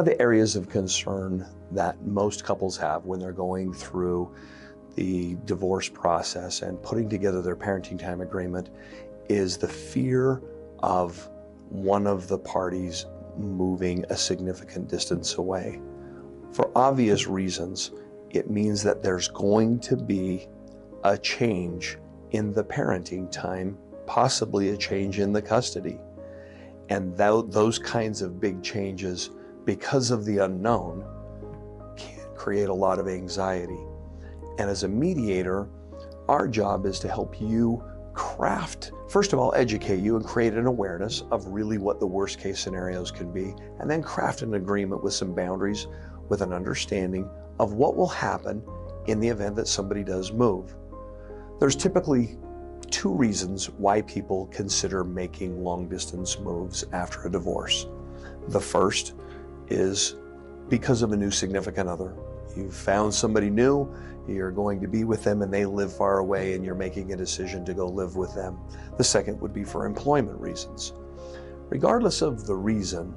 of the areas of concern that most couples have when they're going through the divorce process and putting together their parenting time agreement is the fear of one of the parties moving a significant distance away. For obvious reasons, it means that there's going to be a change in the parenting time, possibly a change in the custody. And those kinds of big changes, because of the unknown, can create a lot of anxiety. And as a mediator, our job is to help you craft, first of all, educate you and create an awareness of really what the worst case scenarios can be, and then craft an agreement with some boundaries, with an understanding of what will happen in the event that somebody does move. There's typically two reasons why people consider making long distance moves after a divorce. The first is because of a new significant other. You've found somebody new, you're going to be with them and they live far away and you're making a decision to go live with them. The second would be for employment reasons. Regardless of the reason,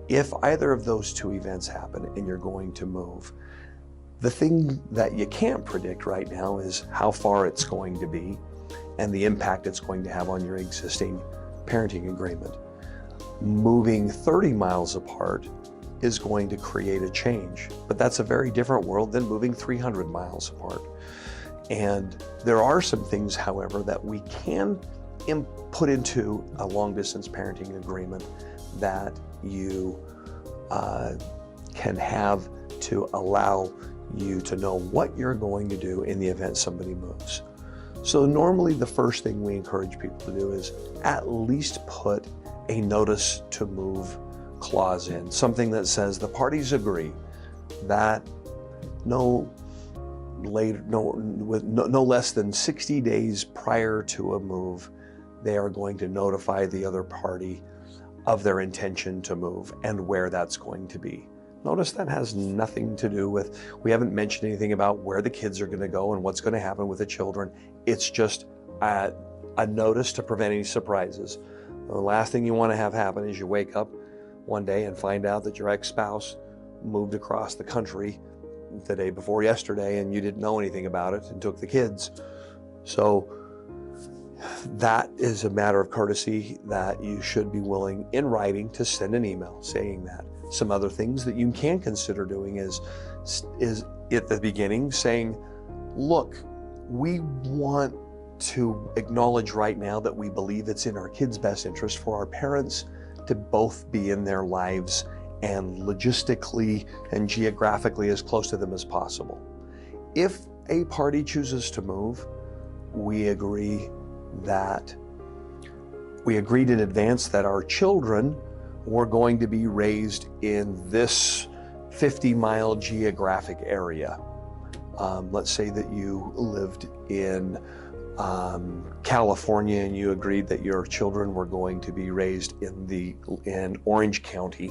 if either of those two events happen and you're going to move, the thing that you can't predict right now is how far it's going to be and the impact it's going to have on your existing parenting agreement. Moving 30 miles apart is going to create a change, but that's a very different world than moving 300 miles apart. And there are some things, however, that we can put into a long distance parenting agreement that you can have to allow you to know what you're going to do in the event somebody moves. So normally the first thing we encourage people to do is at least put a notice to move clause in, something that says the parties agree that no less than 60 days prior to a move, they are going to notify the other party of their intention to move and where that's going to be. Notice that has nothing to do with, we haven't mentioned anything about where the kids are going to go and what's going to happen with the children. It's just a notice to prevent any surprises. The last thing you want to have happen is you wake up one day and find out that your ex-spouse moved across the country the day before yesterday and you didn't know anything about it and took the kids. So that is a matter of courtesy that you should be willing in writing to send an email saying that. Some other things that you can consider doing is at the beginning saying, look, we want to acknowledge right now that we believe it's in our kids' best interest for our parents to both be in their lives and logistically and geographically as close to them as possible. If a party chooses to move, we agreed in advance that our children were going to be raised in this 50-mile geographic area. Let's say that you lived in California and you agreed that your children were going to be raised in Orange County.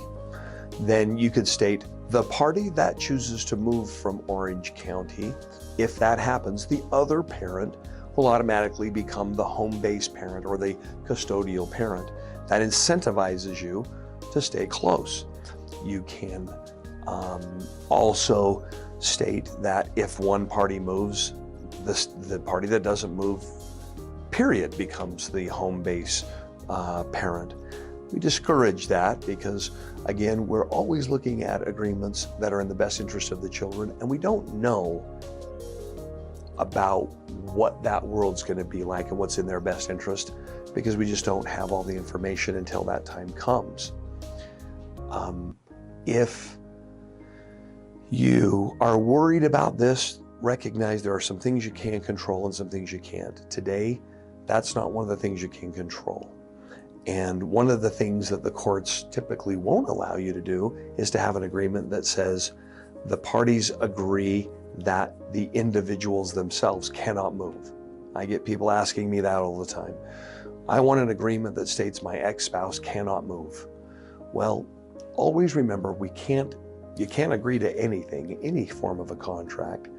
Then you could state the party that chooses to move from Orange County, if that happens, the other parent will automatically become the home base parent or the custodial parent. That incentivizes you to stay close. You can also state that if one party moves, the party that doesn't move, period, becomes the home base parent. We discourage that because, again, we're always looking at agreements that are in the best interest of the children, and we don't know about what that world's going to be like and what's in their best interest because we just don't have all the information until that time comes. If you are worried about this, recognize there are some things you can control and some things you can't. Today, that's not one of the things you can control. And one of the things that the courts typically won't allow you to do is to have an agreement that says the parties agree that the individuals themselves cannot move. I get people asking me that all the time. I want an agreement that states my ex-spouse cannot move. Well, always remember you can't agree to anything, any form of a contract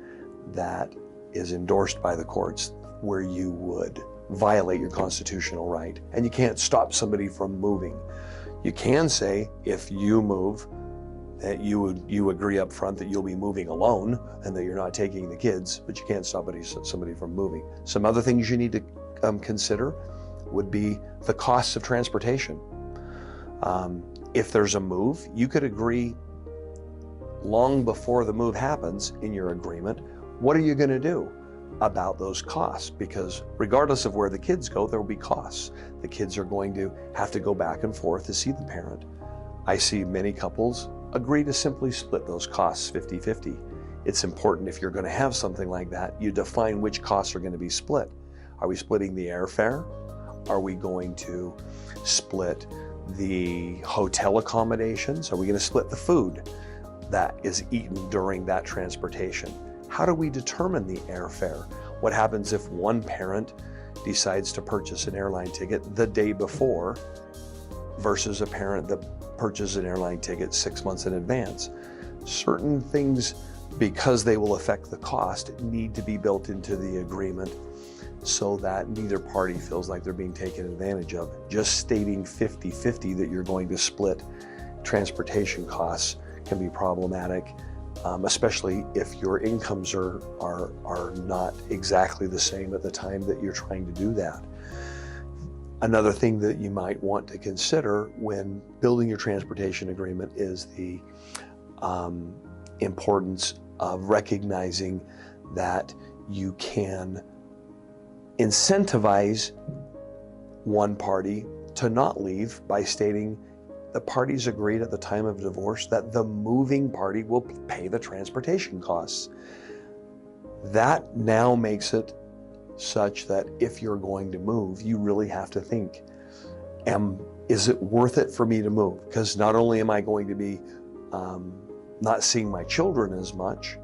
that is endorsed by the courts where you would violate your constitutional right. And you can't stop somebody from moving. You can say, if you move, that you agree up front that you'll be moving alone and that you're not taking the kids, but you can't stop somebody from moving. Some other things you need to consider would be the costs of transportation. If there's a move, you could agree long before the move happens in your agreement, what are you going to do about those costs? Because regardless of where the kids go, there will be costs. The kids are going to have to go back and forth to see the parent. I see many couples agree to simply split those costs 50-50. It's important, if you're going to have something like that, you define which costs are going to be split. Are we splitting the airfare? Are we going to split the hotel accommodations? Are we going to split the food that is eaten during that transportation? How do we determine the airfare? What happens if one parent decides to purchase an airline ticket the day before versus a parent that purchases an airline ticket 6 months in advance? Certain things, because they will affect the cost, need to be built into the agreement so that neither party feels like they're being taken advantage of. Just stating 50-50 that you're going to split transportation costs can be problematic, especially if your incomes are not exactly the same at the time that you're trying to do that. Another thing that you might want to consider when building your transportation agreement is the importance of recognizing that you can incentivize one party to not leave by stating the parties agreed at the time of divorce that the moving party will pay the transportation costs. That now makes it such that if you're going to move, you really have to think, is it worth it for me to move? Because not only am I going to be not seeing my children as much,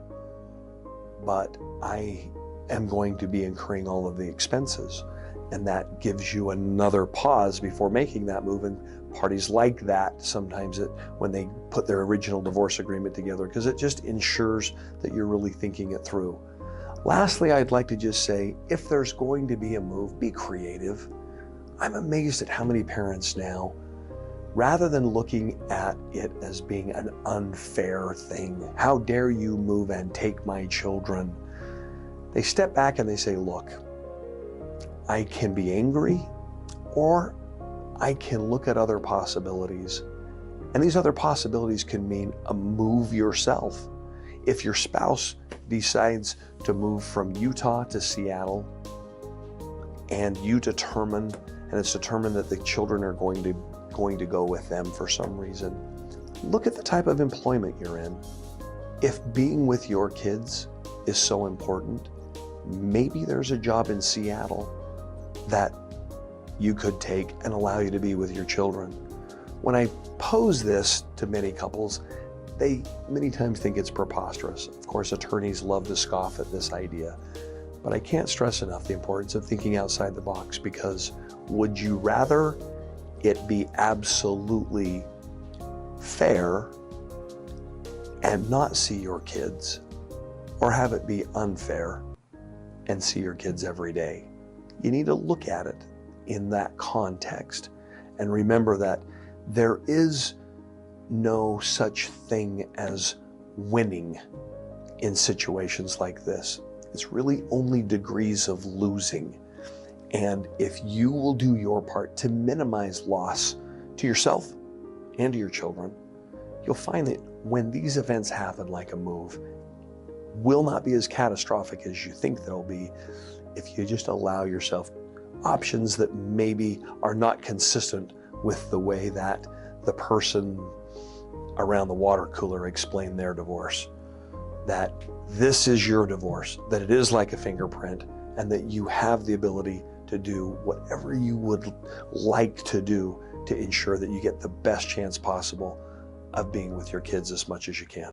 but I am going to be incurring all of the expenses. And that gives you another pause before making that move. And parties like that sometimes when they put their original divorce agreement together, because it just ensures that you're really thinking it through. Lastly, I'd like to just say, if there's going to be a move, be creative. I'm amazed at how many parents now, rather than looking at it as being an unfair thing, how dare you move and take my children, they step back and they say, look, I can be angry, or I can look at other possibilities. And these other possibilities can mean a move yourself. If your spouse decides to move from Utah to Seattle, and you determine, and it's determined that the children are going to go with them for some reason, look at the type of employment you're in. If being with your kids is so important, maybe there's a job in Seattle that you could take and allow you to be with your children. When I pose this to many couples, they many times think it's preposterous. Of course, attorneys love to scoff at this idea, but I can't stress enough the importance of thinking outside the box, because would you rather it be absolutely fair and not see your kids, or have it be unfair and see your kids every day? You need to look at it in that context and remember that there is no such thing as winning in situations like this. It's really only degrees of losing. And if you will do your part to minimize loss to yourself and to your children, you'll find that when these events happen, like a move, will not be as catastrophic as you think they'll be if you just allow yourself options that maybe are not consistent with the way that the person around the water cooler explained their divorce. That this is your divorce, that it is like a fingerprint, and that you have the ability to do whatever you would like to do to ensure that you get the best chance possible of being with your kids as much as you can.